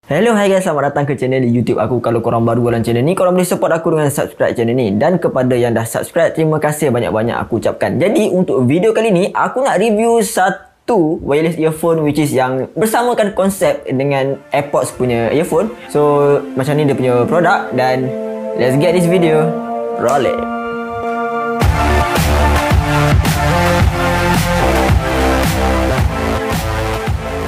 Hello, hai guys, selamat datang ke channel YouTube aku. Kalau korang baru dalam channel ni, korang boleh support aku dengan subscribe channel ni. Dan kepada yang dah subscribe, terima kasih banyak-banyak aku ucapkan. Jadi untuk video kali ni, aku nak review satu wireless earphone which is yang bersamakan konsep dengan AirPods punya earphone. So macam ni dia punya produk dan let's get this video rolling.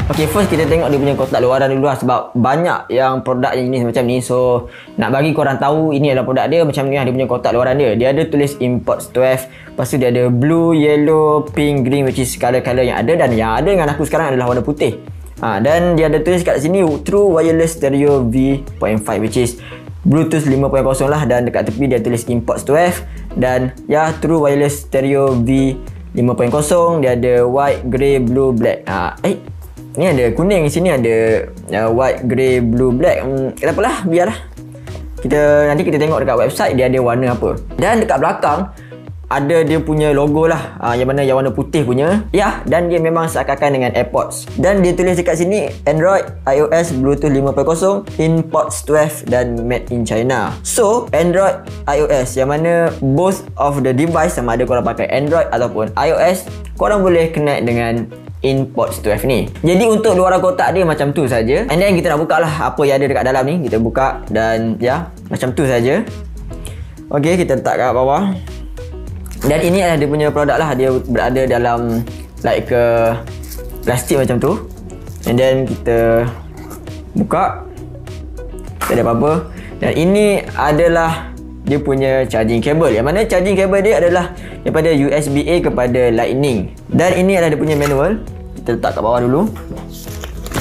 Okay, first kita tengok dia punya kotak luaran dulu lah, sebab banyak yang produk yang jenis macam ni. So nak bagi korang tahu ini adalah produk dia, macam ni lah dia punya kotak luaran dia. Dia ada tulis Imports 12. Lepas tu dia ada blue, yellow, pink, green which is color-color yang ada. Dan yang ada dengan aku sekarang adalah warna putih. Dan dia ada tulis kat sini True Wireless Stereo V.5 which is Bluetooth 5.0 lah. Dan dekat tepi dia tulis Imports 12. Dan ya, True Wireless Stereo V.5.0. Dia ada white, grey, blue, black. Ni ada kuning, sini ada white, grey, blue, black. Tak apalah, biarlah. Nanti kita tengok dekat website dia ada warna apa. Dan dekat belakang ada dia punya logo lah, yang warna putih punya. Ya, dan dia memang seakan-akan dengan AirPods. Dan dia tulis dekat sini Android, iOS, Bluetooth 5.0, Imports 12 dan Made in China. So, Android, iOS, yang mana both of the device, sama ada korang pakai Android ataupun iOS, korang boleh connect dengan Imports 12 ni. Jadi untuk luaran kotak dia macam tu saja. And then kita nak buka lah apa yang ada dekat dalam ni. Kita buka dan ya, macam tu saja. Okay, kita letak kat bawah. Dan ini adalah dia punya produk lah. Dia berada dalam like ke plastik macam tu. And then kita buka. Tak ada apa-apa. Dan ini adalah dia punya charging cable, yang mana charging cable dia adalah daripada USB-A kepada Lightning. Dan ini adalah dia punya manual. Kita letak kat bawah dulu.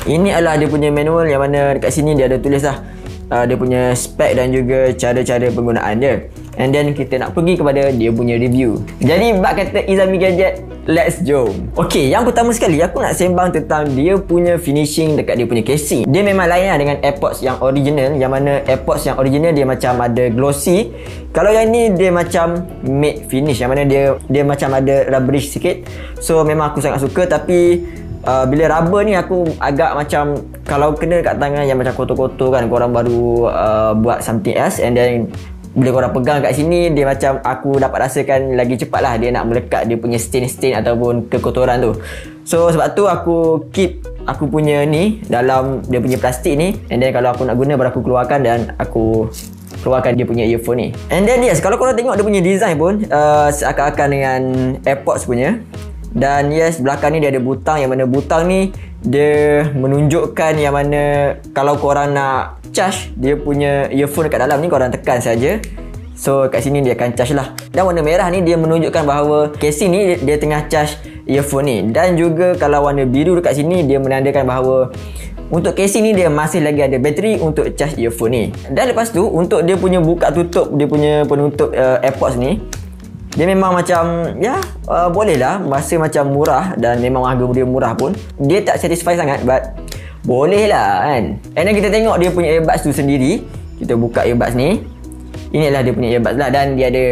Ini adalah dia punya manual, yang mana dekat sini dia ada tulis lah dia punya spek dan juga cara-cara penggunaan dia. And then kita nak pergi kepada dia punya review. Jadi bak kata Izami Gadget, let's jom. Okay, yang pertama sekali aku nak sembang tentang dia punya finishing dekat dia punya casing. Dia memang lain lah dengan AirPods yang original, yang mana AirPods yang original dia macam ada glossy. Kalau yang ni dia macam matte finish, yang mana dia macam ada rubberish sikit. So memang aku sangat suka. Tapi bila rubber ni aku agak macam, kalau kena kat tangan yang macam kotor-kotor kan, korang baru buat something else, and then bila korang pegang kat sini, dia macam aku dapat rasakan lagi cepat lah dia nak melekat dia punya stain-stain ataupun kekotoran tu. So sebab tu aku keep aku punya ni dalam dia punya plastik ni, and then kalau aku nak guna baru aku keluarkan dan aku keluarkan dia punya earphone ni. And then yes, kalau korang tengok dia punya design pun seakan-akan dengan AirPods punya. Dan yes, belakang ni dia ada butang, yang mana butang ni dia menunjukkan yang mana kalau korang nak charge dia punya earphone dekat dalam ni, korang tekan saja. So kat sini dia akan charge lah. Dan warna merah ni dia menunjukkan bahawa casing ni dia tengah charge earphone ni. Dan juga kalau warna biru dekat sini dia menandakan bahawa untuk casing ni dia masih lagi ada bateri untuk charge earphone ni. Dan lepas tu untuk dia punya buka tutup, dia punya penutup AirPods ni, dia memang macam ya, boleh lah, rasa macam murah. Dan memang harga dia murah pun, dia tak satisfy sangat, but boleh lah kan. And then kita tengok dia punya earbuds tu sendiri. Kita buka earbuds ni. Inilah dia punya earbuds lah. Dan dia ada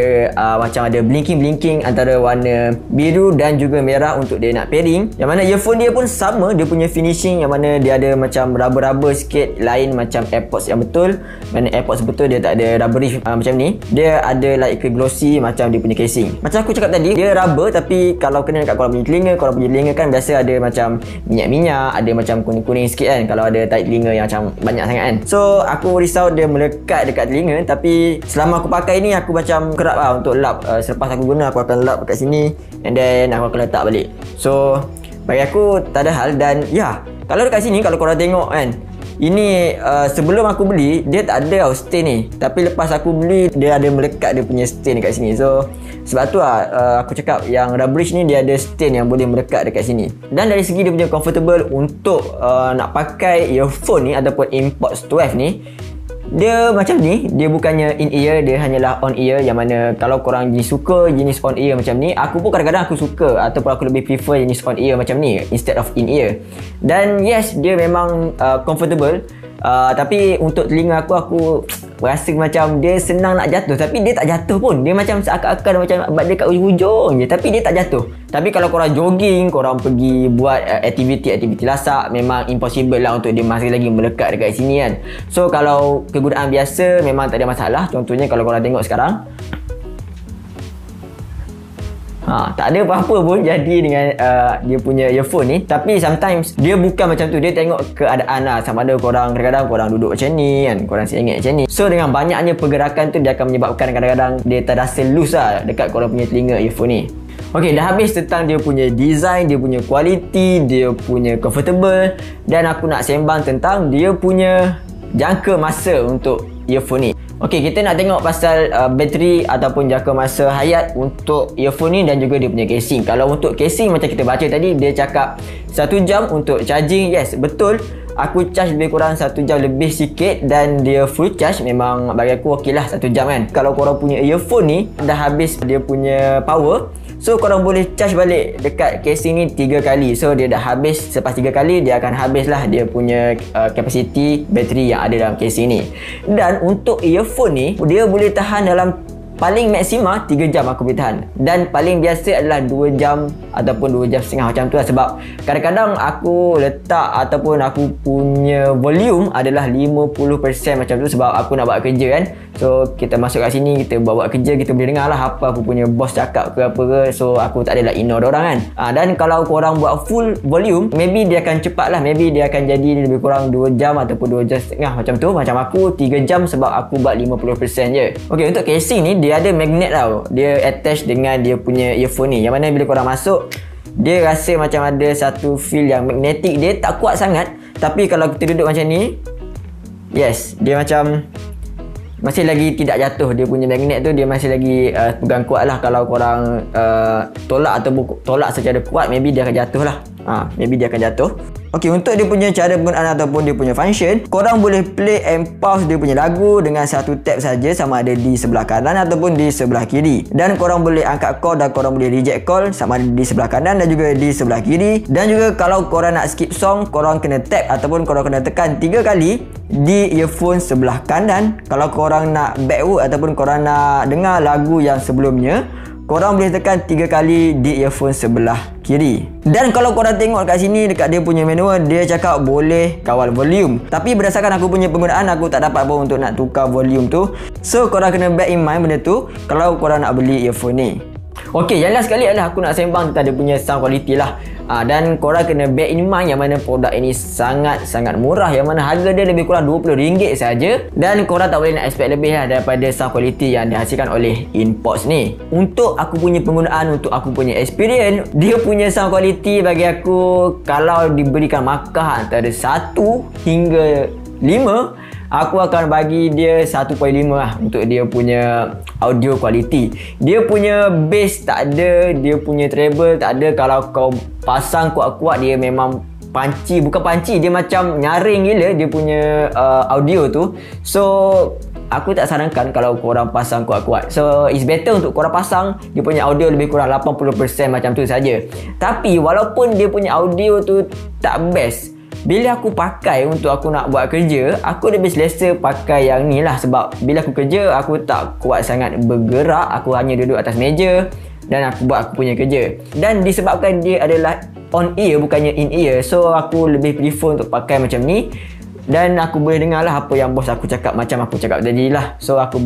macam ada blinking-blinking antara warna biru dan juga merah untuk dia nak pairing. Yang mana earphone dia pun sama, dia punya finishing, yang mana dia ada macam rubber-rubber sikit, lain macam AirPods yang betul. Mana AirPods betul dia tak ada rubberish macam ni. Dia ada like ke glossy macam dia punya casing. Macam aku cakap tadi, dia rubber, tapi kalau kena dekat korang punya telinga kan biasa ada macam minyak-minyak, ada macam kuning-kuning sikit kan kalau ada tarik telinga yang macam banyak sangat kan. So aku risau dia melekat dekat telinga, tapi selama aku pakai ni aku macam kerap lah untuk lap. Selepas aku guna aku akan lap kat sini, and then aku akan letak balik. So bagi aku tak ada hal. Dan ya, kalau dekat sini, kalau korang tengok kan, ini sebelum aku beli dia tak ada stain ni, tapi lepas aku beli dia ada melekat dia punya stain dekat sini. So sebab tu lah aku cakap yang rubberish ni dia ada stain yang boleh melekat dekat sini. Dan dari segi dia punya comfortable untuk nak pakai earphone ni ataupun Imports 12 ni, dia macam ni, dia bukannya in-ear, dia hanyalah on-ear. Yang mana kalau korang suka jenis on-ear macam ni, aku pun kadang-kadang aku suka ataupun aku lebih prefer jenis on-ear macam ni instead of in-ear. Dan yes, dia memang comfortable. Tapi untuk telinga aku rasa macam dia senang nak jatuh, tapi dia tak jatuh pun. Dia macam seakan-akan macam dia kat hujung je, tapi dia tak jatuh. Tapi kalau korang jogging, korang pergi buat aktiviti lasak, memang impossible lah untuk dia masih lagi melekat dekat sini kan. So kalau kegunaan biasa memang tak ada masalah. Contohnya kalau korang tengok sekarang, tak ada apa-apa pun jadi dengan dia punya earphone ni. Tapi sometimes dia bukan macam tu. Dia tengok keadaan lah. Sama ada korang kadang-kadang korang duduk macam ni kan, korang sengit macam ni. So dengan banyaknya pergerakan tu, dia akan menyebabkan kadang-kadang dia terasa loose lah dekat korang punya telinga earphone ni. Ok, dah habis tentang dia punya design, dia punya quality, dia punya comfortable. Dan aku nak sembang tentang dia punya jangka masa untuk earphone ni. Ok, kita nak tengok pasal bateri ataupun jangka masa hayat untuk earphone ni dan juga dia punya casing. Kalau untuk casing macam kita baca tadi, dia cakap 1 jam untuk charging. Yes, betul. Aku charge lebih kurang 1 jam lebih sikit dan dia full charge. Memang bagi aku ok lah 1 jam kan. Kalau korang punya earphone ni dah habis dia punya power, so korang boleh charge balik dekat casing ni 3 kali. So dia dah habis, selepas 3 kali dia akan habis lah dia punya capacity bateri yang ada dalam casing ni. Dan untuk earphone ni, dia boleh tahan dalam paling maksima 3 jam aku boleh tahan. Dan paling biasa adalah 2 jam ataupun 2 jam setengah macam tu lah. Sebab kadang-kadang aku letak ataupun aku punya volume adalah 50% macam tu. Sebab aku nak buat kerja kan. So kita masuk kat sini, kita buat kerja, kita boleh dengar lah apa aku punya bos cakap ke apa ke. So aku tak adalah ignore diorang kan. Dan kalau korang buat full volume, maybe dia akan cepat lah. Maybe dia akan jadi lebih kurang 2 jam ataupun 2 jam setengah macam tu. Macam aku 3 jam sebab aku buat 50% je. Ok, untuk casing ni dia ada magnet tau. Dia attach dengan dia punya earphone ni, yang mana bila korang masuk, dia rasa macam ada satu feel yang magnetik. Dia tak kuat sangat, tapi kalau kita duduk macam ni, yes, dia macam masih lagi tidak jatuh. Dia punya magnet tu dia masih lagi pegang kuat lah. Kalau korang tolak ataupun tolak secara kuat, maybe dia akan jatuh lah. Maybe dia akan jatuh. Ok, untuk dia punya cara penggunaan ataupun dia punya function, korang boleh play and pause dia punya lagu dengan satu tap saja, sama ada di sebelah kanan ataupun di sebelah kiri. Dan korang boleh angkat call dan korang boleh reject call, sama ada di sebelah kanan dan juga di sebelah kiri. Dan juga kalau korang nak skip song, korang kena tap ataupun korang kena tekan 3 kali di earphone sebelah kanan. Kalau korang nak backward ataupun korang nak dengar lagu yang sebelumnya, korang boleh tekan 3 kali di earphone sebelah kiri. Dan kalau korang tengok kat sini, dekat dia punya manual, dia cakap boleh kawal volume. Tapi berdasarkan aku punya penggunaan, aku tak dapat pun untuk nak tukar volume tu. So korang kena bear in mind benda tu kalau korang nak beli earphone ni. Ok, yang last sekali adalah aku nak sembang tentang dia punya sound quality lah. Dan korang kena bear in mind yang mana produk ini sangat-sangat murah, yang mana harga dia lebih kurang RM20 saja. Dan korang tak boleh nak expect lebih lah daripada sound quality yang dihasilkan oleh InPods ni. Untuk aku punya penggunaan, untuk aku punya experience, dia punya sound quality bagi aku, kalau diberikan markah antara 1 hingga 5, aku akan bagi dia 1.5 lah untuk dia punya audio quality. Dia punya bass tak ada, dia punya treble tak ada. Kalau kau pasang kuat-kuat, dia memang panci, bukan panci, dia macam nyaring gila dia punya audio tu. So aku tak sarankan kalau korang pasang kuat-kuat. So it's better untuk korang pasang dia punya audio lebih kurang 80% macam tu saja. Tapi walaupun dia punya audio tu tak best, bila aku pakai untuk aku nak buat kerja, aku lebih selesa pakai yang ni lah. Sebab bila aku kerja, aku tak kuat sangat bergerak. Aku hanya duduk atas meja dan aku buat aku punya kerja. Dan disebabkan dia adalah on ear bukannya in ear, so aku lebih prefer untuk pakai macam ni. Dan aku boleh dengar lah apa yang bos aku cakap, macam aku cakap tadi lah. So aku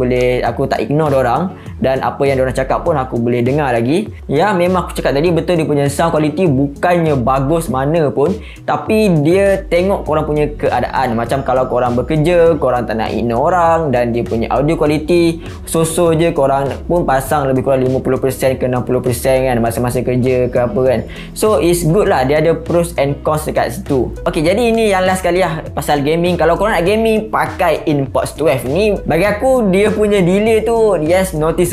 tak ignore dorang. Dan apa yang dorang cakap pun aku boleh dengar lagi. Ya, memang aku cakap tadi betul, dia punya sound quality bukannya bagus mana pun, tapi dia tengok korang punya keadaan. Macam kalau korang bekerja, korang tak nak ignore orang, dan dia punya audio quality so-so je, korang pun pasang lebih kurang 50% ke 60% kan, masa-masa kerja ke apa kan. So it's good lah, dia ada pros and cons dekat situ. Ok, jadi ini yang last kali lah pasal gaming. Kalau korang nak gaming, pakai InPods 12 ni. Bagi aku, dia punya delay tu yes, noticeable.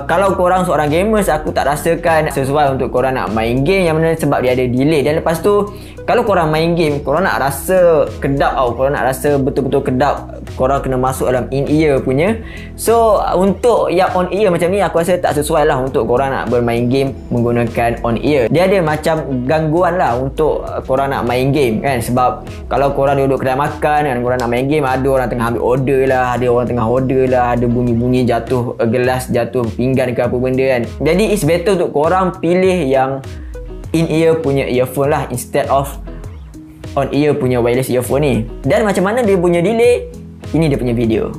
Kalau korang seorang gamers, aku tak rasakan sesuai untuk korang nak main game yang mana sebab dia ada delay. Dan lepas tu kalau korang main game, korang nak rasa kedap tau, korang nak rasa betul-betul kedap, korang kena masuk dalam in-ear punya. So untuk yang on-ear macam ni, aku rasa tak sesuai lah untuk korang nak bermain game menggunakan on-ear. Dia ada macam gangguan lah untuk korang nak main game kan. Sebab kalau korang duduk kedai makan kan, korang nak main game, ada orang tengah ambil order lah, ada orang tengah order lah, ada bunyi-bunyi jatuh gelas, jatuh pinggan ke apa benda kan. Jadi it's better untuk korang pilih yang in-ear punya earphone lah, instead of on-ear punya wireless earphone ni. Dan macam mana dia punya delay, ini dia punya video.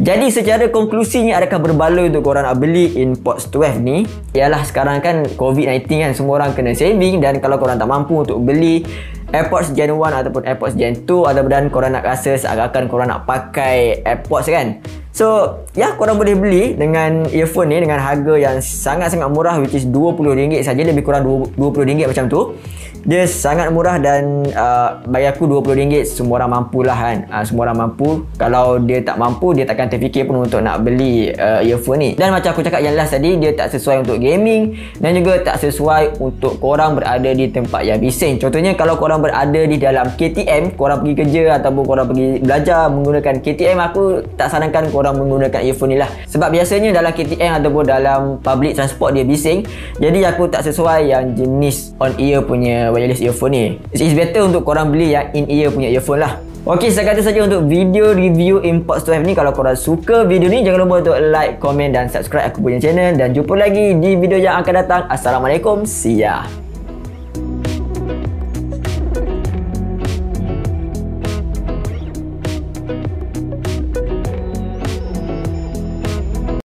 Jadi secara konklusinya, adakah berbaloi untuk korang nak beli AirPods 12 ni? Ialah sekarang kan COVID-19 kan, semua orang kena saving. Dan kalau korang tak mampu untuk beli AirPods Gen 1 ataupun AirPods Gen 2, dan korang nak rasa seakan-akan korang nak pakai AirPods kan, so ya, korang boleh beli dengan earphone ni dengan harga yang sangat-sangat murah, which is RM20 saja, lebih kurang RM20 macam tu. Dia sangat murah dan bagi aku RM20 semua orang mampu lah kan. Semua orang mampu. Kalau dia tak mampu, dia takkan terfikir pun untuk nak beli earphone ni. Dan macam aku cakap yang last tadi, dia tak sesuai untuk gaming dan juga tak sesuai untuk korang berada di tempat yang bising. Contohnya kalau korang berada di dalam KTM, korang pergi kerja ataupun korang pergi belajar menggunakan KTM, aku tak sarankan korang menggunakan earphone ni lah. Sebab biasanya dalam KTM ataupun dalam public transport dia bising. Jadi aku tak sesuai yang jenis on-ear punya wireless earphone ni. It's better untuk korang beli yang in-ear punya earphone lah. Okey, setakat itu saja untuk video review AirPods 12 ni. Kalau korang suka video ni, jangan lupa untuk like, komen dan subscribe aku punya channel. Dan jumpa lagi di video yang akan datang. Assalamualaikum, see ya.